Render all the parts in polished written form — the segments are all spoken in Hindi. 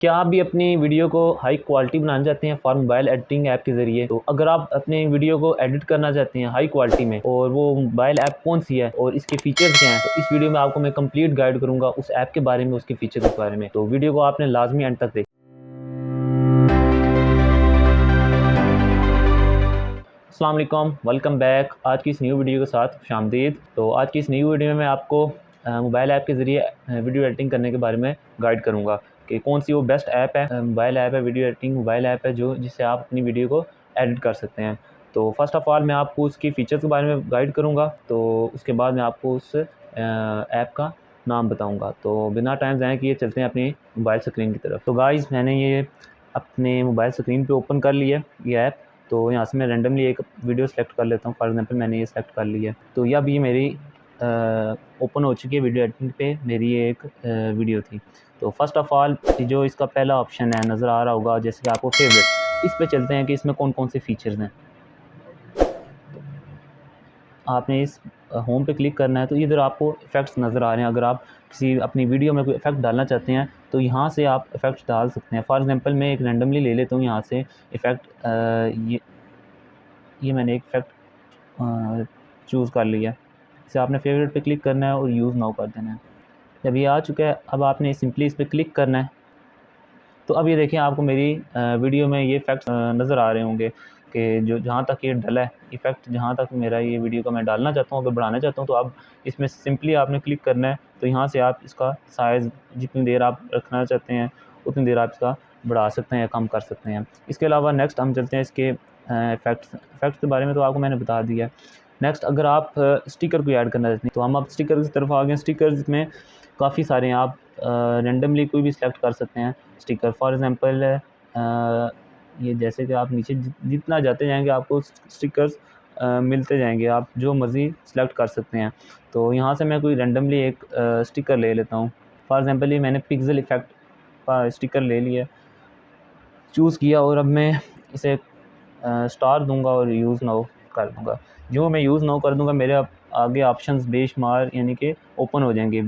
क्या आप भी अपनी वीडियो को हाई क्वालिटी बनाना चाहते हैं फॉर मोबाइल एडिटिंग ऐप के ज़रिए? तो अगर आप अपने वीडियो को एडिट करना चाहते हैं हाई क्वालिटी में और वो मोबाइल ऐप कौन सी है और इसके फीचर्स क्या हैं, तो इस वीडियो में आपको मैं कंप्लीट गाइड करूँगा उस ऐप के बारे में, उसके फीचर्स के बारे में। तो वीडियो को आपने लाजमी एंड तक देखना। अस्सलाम वालेकुम, वेलकम बैक। आज की इस न्यू वीडियो के साथ खुशामदीद। तो आज की इस न्यू वीडियो में मैं आपको मोबाइल ऐप के ज़रिए वीडियो एडिटिंग करने के बारे में गाइड करूँगा कि कौन सी वो बेस्ट ऐप है, मोबाइल ऐप है, वीडियो एडिटिंग मोबाइल ऐप है जो जिससे आप अपनी वीडियो को एडिट कर सकते हैं। तो फर्स्ट ऑफ़ ऑल मैं आपको उसकी फ़ीचर्स के बारे में गाइड करूँगा, तो उसके बाद मैं आपको उस ऐप का नाम बताऊँगा। तो बिना टाइम ज़ाया किए चलते हैं अपनी मोबाइल स्क्रीन की तरफ। तो गाइज़, मैंने ये अपने मोबाइल स्क्रीन पे ओपन कर लिया ये ऐप। तो यहाँ से मैं रैंडमली एक वीडियो सेलेक्ट कर लेता हूँ। फॉर एग्जांपल मैंने ये सेलेक्ट कर ली है, तो यह भी मेरी ओपन हो चुकी है। वीडियो एडिटिंग पे मेरी ये एक वीडियो थी। तो फर्स्ट ऑफ़ ऑल जो इसका पहला ऑप्शन है नज़र आ रहा होगा, जैसे कि आपको फेवरेट, इस पे चलते हैं कि इसमें कौन कौन से फ़ीचर्स हैं। आपने इस होम पे क्लिक करना है, तो इधर आपको इफ़ेक्ट्स नज़र आ रहे हैं। अगर आप किसी अपनी वीडियो में कोई इफ़ेक्ट डालना चाहते हैं तो यहाँ से आप इफ़ेक्ट्स डाल सकते हैं। फॉर एग्जांपल मैं एक रैंडमली ले लेता हूँ यहाँ से इफ़ेक्ट। ये मैंने एक इफ़ेक्ट चूज़ कर लिया। इसे आपने फेवरेट पे क्लिक करना है और यूज़ नाउ कर देना है। जब ये आ चुका है, अब आपने सिंपली इस पे क्लिक करना है। तो अब ये देखिए, आपको मेरी वीडियो में ये इफ़ेक्ट्स नज़र आ रहे होंगे कि जो जहाँ तक ये डला है इफ़ेक्ट, जहाँ तक मेरा ये वीडियो का मैं डालना चाहता हूँ, अगर बढ़ाना चाहता हूँ, तो अब इसमें सिंपली आपने क्लिक करना है। तो यहाँ से आप इसका साइज़ जितनी देर आप रखना चाहते हैं उतनी देर आप इसका बढ़ा सकते हैं या कम कर सकते हैं। इसके अलावा नेक्स्ट हम चलते हैं इसके इफ़ेक्ट्स के बारे में, तो आपको मैंने बता दिया है। नेक्स्ट, अगर आप स्टिकर को ऐड करना चाहते हैं तो हम अब स्टिकर की तरफ आ गए। स्टिकर्स में काफ़ी सारे हैं, आप रैंडमली कोई भी सिलेक्ट कर सकते हैं स्टिकर। फॉर एग्ज़ाम्पल ये जैसे कि आप नीचे जितना जाते जाएंगे आपको स्टिकर्स मिलते जाएंगे, आप जो मर्ज़ी सिलेक्ट कर सकते हैं। तो यहाँ से मैं कोई रैंडमली एक स्टिकर ले लेता हूँ। फॉर एग्ज़ाम्पल ये मैंने पिक्सल इफ़ेक्ट का स्टिकर ले लिया, चूज़ किया, और अब मैं इसे स्टार दूंगा और यूज़ नाउ कर दूंगा। जो मैं यूज़ नाउ कर दूंगा, मेरे आगे ऑप्शंस बेशुमार यानी कि ओपन हो जाएंगे।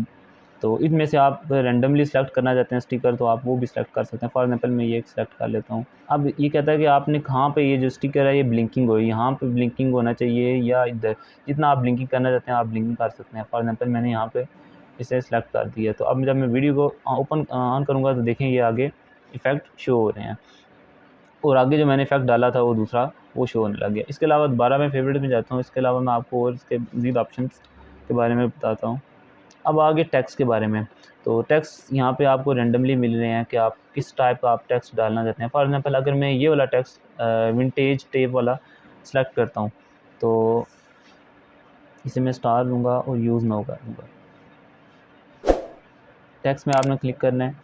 तो इनमें से आप रैंडमली सेलेक्ट करना चाहते हैं स्टिकर, तो आप वो भी सेलेक्ट कर सकते हैं। फॉर एग्जांपल मैं ये एक सेलेक्ट कर लेता हूँ। अब ये कहता है कि आपने कहाँ पे ये जो स्टिकर है ये ब्लिंकिंग हो, यहाँ पे ब्लिंकिंग होना चाहिए या इधर। जितना आप ब्लिंकिंग करना चाहते हैं आप ब्लिंकिंग कर सकते हैं। फॉर एग्जांपल मैंने यहाँ पे इसे सेलेक्ट कर दिया। तो अब जब मैं वीडियो को ओपन ऑन करूँगा तो देखें ये आगे इफ़ेक्ट शो हो रहे हैं, और आगे जो मैंने इफ़ेक्ट डाला था वो दूसरा वो शो होने लग गया। इसके अलावा दोबारा मैं फेवरेट में जाता हूँ। इसके अलावा मैं आपको और इसके मज़ीद ऑप्शंस के बारे में बताता हूँ। अब आगे टेक्स्ट के बारे में, तो टेक्स्ट यहाँ पे आपको रैंडमली मिल रहे हैं कि आप किस टाइप का आप टेक्स्ट डालना चाहते हैं। फॉर एग्जांपल अगर मैं ये वाला टेक्स्ट विंटेज टेप वाला सेलेक्ट करता हूँ, तो इसे मैं स्टार दूंगा और यूज़ नाउ कर दूँगा। टेक्स्ट में आपने क्लिक करना है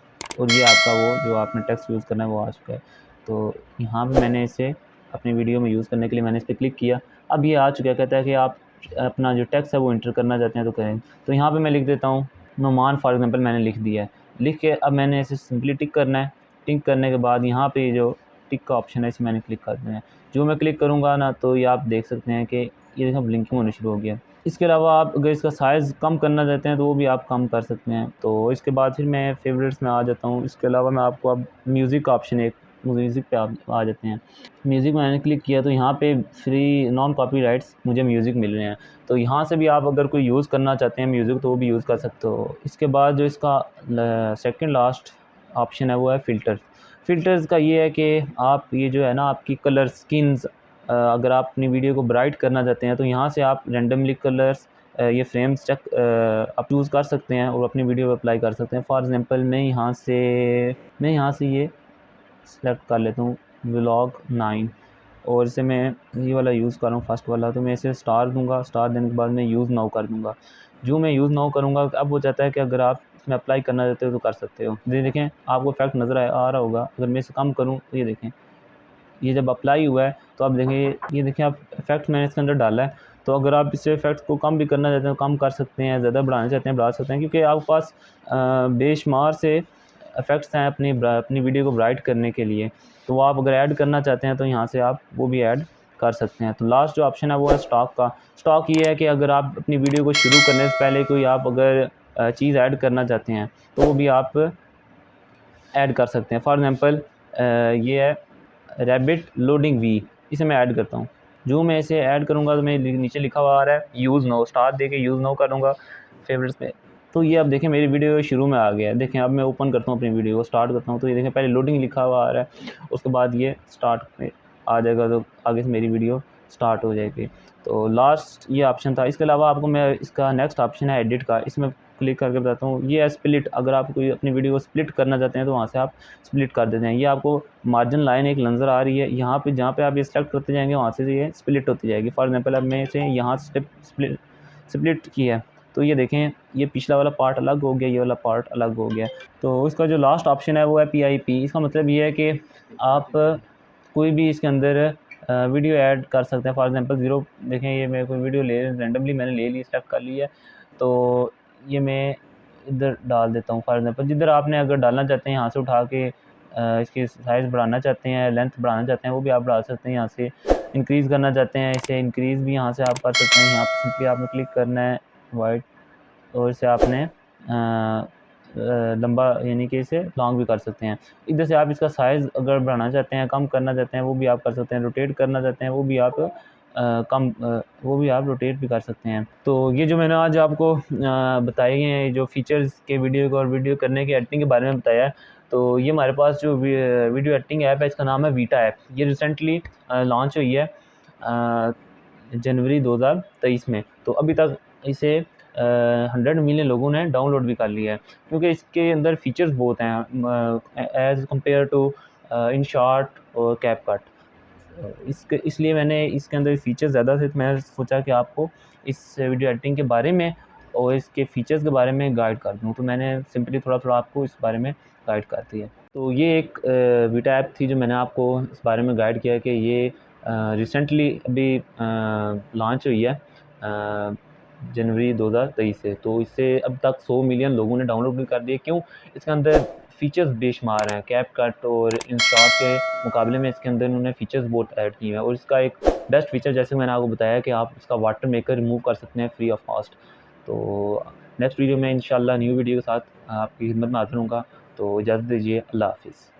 और ये आपका वो जो आपने टेक्स्ट यूज़ करना है वो आ चुका है। तो यहाँ पे मैंने इसे अपनी वीडियो में यूज़ करने के लिए मैंने इस पर क्लिक किया। अब ये आ चुका है, कहता है कि आप अपना जो टेक्स्ट है वो इंटर करना चाहते हैं तो करें। तो यहाँ पे मैं लिख देता हूँ नुमान, फॉर एग्जांपल मैंने लिख दिया है। लिख के अब मैंने इसे सिंपली टिक करना है। टिक करने के बाद यहाँ पे जो टिक का ऑप्शन है इसे मैंने क्लिक कर देना है। जो मैं क्लिक करूँगा ना, तो ये आप देख सकते हैं कि ये देखो ब्लिंकिंग होनी शुरू हो गया। इसके अलावा आप अगर इसका साइज़ कम करना चाहते हैं तो वो भी आप कम कर सकते हैं। तो इसके बाद फिर मैं फेवरेट्स में आ जाता हूँ। इसके अलावा मैं आपको अब म्यूज़िक का ऑप्शन, एक म्यूज़िक पे आप आ जाते हैं। म्यूज़िक में मैंने क्लिक किया तो यहाँ पे फ्री नॉन कॉपीराइट्स मुझे म्यूज़िक मिल रहे हैं। तो यहाँ से भी आप अगर कोई यूज़ करना चाहते हैं म्यूज़िक तो वो भी यूज़ कर सकते हो। इसके बाद जो इसका सेकंड लास्ट ऑप्शन है वो है फ़िल्टर। फ़िल्टर्स का ये है कि आप ये जो है ना आपकी कलर स्किन्स, अगर आप अपनी वीडियो को ब्राइट करना चाहते हैं तो यहाँ से आप रैंडमली कलर्स ये फ्रेम्स चेक आप यूज़ कर सकते हैं और अपनी वीडियो पर अप्लाई कर सकते हैं। फॉर एग्जांपल मैं यहाँ से ये सेलेक्ट कर लेता हूँ व्लॉग 9, और इसे मैं ये वाला यूज़ कर रहा हूँ फर्स्ट वाला। तो मैं इसे स्टार दूंगा। स्टार देने के बाद मैं यूज़ नाउ कर दूंगा। जो मैं यूज़ नाउ करूँगा अब वो चाहता है कि अगर आप इसमें अप्लाई करना चाहते हो तो कर सकते हो। ये देखें, आपको इफेक्ट नज़र आ रहा होगा। अगर मैं इसे कम करूँ तो ये देखें, ये जब अप्लाई हुआ है तो आप देखें, ये देखें आप इफेक्ट मैंने इसके अंदर डाला है। तो अगर आप इस इफेक्ट को कम भी करना चाहते हैं तो कम कर सकते हैं, ज़्यादा बढ़ाना चाहते हैं बढ़ा सकते हैं, क्योंकि आपके पास बेशुमार से इफ़ेक्ट्स हैं अपनी वीडियो को ब्राइट करने के लिए। तो वो आप अगर ऐड करना चाहते हैं तो यहाँ से आप वो भी ऐड कर सकते हैं। तो लास्ट जो ऑप्शन है वो है स्टॉक का। स्टॉक ये है कि अगर आप अपनी वीडियो को शुरू करने से पहले कोई आप अगर चीज़ ऐड करना चाहते हैं तो वो भी आप ऐड कर सकते हैं। फॉर एग्ज़ाम्पल ये है रैबिट लोडिंग वी, इसे मैं ऐड करता हूँ। जो मैं इसे ऐड करूँगा तो मैं नीचे लिखा हुआ आ रहा है यूज़ नाउ, स्टार दे के यूज़ नाउ करूँगा फेवरेट्स में। तो ये अब देखें मेरी वीडियो शुरू में आ गया है। देखें अब मैं ओपन करता हूँ अपनी वीडियो को, स्टार्ट करता हूँ तो ये देखें पहले लोडिंग लिखा हुआ आ रहा है, उसके बाद ये स्टार्ट में आ जाएगा तो आगे से मेरी वीडियो स्टार्ट हो जाएगी। तो लास्ट ये ऑप्शन था। इसके अलावा आपको मैं इसका नेक्स्ट ऑप्शन है एडिट का, इसमें क्लिक करके बताता हूँ। ये है स्प्लिट, अगर आप कोई अपनी वीडियो को स्प्लिट करना चाहते हैं तो वहाँ से आप स्प्लिट कर देते हैं। ये आपको मार्जिन लाइन एक नज़र आ रही है, यहाँ पे जहाँ पे आप ये सेलेक्ट करते जाएंगे वहाँ से ये स्प्लिट होती जाएगी। फॉर एग्जांपल अब मैं इसे यहाँ से स्प्लिट की है तो ये देखें ये पिछला वाला पार्ट अलग हो गया, ये वाला पार्ट अलग हो गया। तो इसका जो लास्ट ऑप्शन है वो है PIP। इसका मतलब ये है कि आप कोई भी इसके अंदर वीडियो ऐड कर सकते हैं। फॉर एग्जांपल ज़ीरो, देखें ये मैं कोई वीडियो रैंडमली मैंने ले ली, सेलेक्ट कर ली है, तो ये मैं इधर डाल देता हूँ। फॉर एग्जांपल जिधर आपने अगर डालना चाहते हैं यहाँ से उठा के इसकी साइज़ बढ़ाना चाहते हैं, लेंथ बढ़ाना चाहते हैं, वो भी आप बढ़ा सकते हैं। यहाँ से इंक्रीज़ करना चाहते हैं, इसे इंक्रीज़ भी यहाँ से आप कर सकते हैं। यहाँ पर सिंपली आपने क्लिक करना है वाइट, और इसे आपने लंबा यानी कि इसे लॉन्ग भी कर सकते हैं। इधर से आप इसका साइज़ अगर बढ़ाना चाहते हैं, कम करना चाहते हैं, वो भी आप कर सकते हैं। रोटेट करना चाहते हैं, वो भी आप वो भी आप रोटेट भी कर सकते हैं। तो ये जो मैंने आज आपको बताए हैं जो फ़ीचर्स के वीडियो को और वीडियो करने के एडिटिंग के बारे में बताया है, तो ये हमारे पास जो वीडियो एडिटिंग ऐप है इसका नाम है वीटा ऐप। ये रिसेंटली लॉन्च हुई है जनवरी 2023 में। तो अभी तक इसे 100 मिलियन लोगों ने डाउनलोड भी कर लिया है, क्योंकि इसके अंदर फ़ीचर्स बहुत हैं एज़ कम्पेयर टू InShot और CapCut। इसलिए मैंने इसके अंदर फ़ीचर्स ज़्यादा थे, तो मैंने सोचा कि आपको इस वीडियो एडिटिंग के बारे में और इसके फ़ीचर्स के बारे में गाइड कर दूँ। तो मैंने सिंपली थोड़ा-थोड़ा आपको इस बारे में गाइड कर दिया। तो ये एक वीटा ऐप थी जो मैंने आपको इस बारे में गाइड किया कि ये रिसेंटली अभी लॉन्च हुई है जनवरी 2023 से। तो इससे अब तक 100 मिलियन लोगों ने डाउनलोड भी कर दिए। क्यों? इसके अंदर फ़ीचर्स बेशुमार हैं। CapCut और InShot के मुकाबले में इसके अंदर उन्होंने फ़ीचर्स बहुत ऐड किए हैं। और इसका एक बेस्ट फ़ीचर जैसे मैंने आपको बताया कि आप इसका वाटर मेकर रिमूव कर सकते हैं फ्री ऑफ कॉस्ट। तो नेक्स्ट वीडियो में इंशाल्लाह न्यू वीडियो के साथ आपकी खिदमत में हाज़िर होऊंगा। तो इजाज़त दीजिए, अल्लाह हाफ़िज़।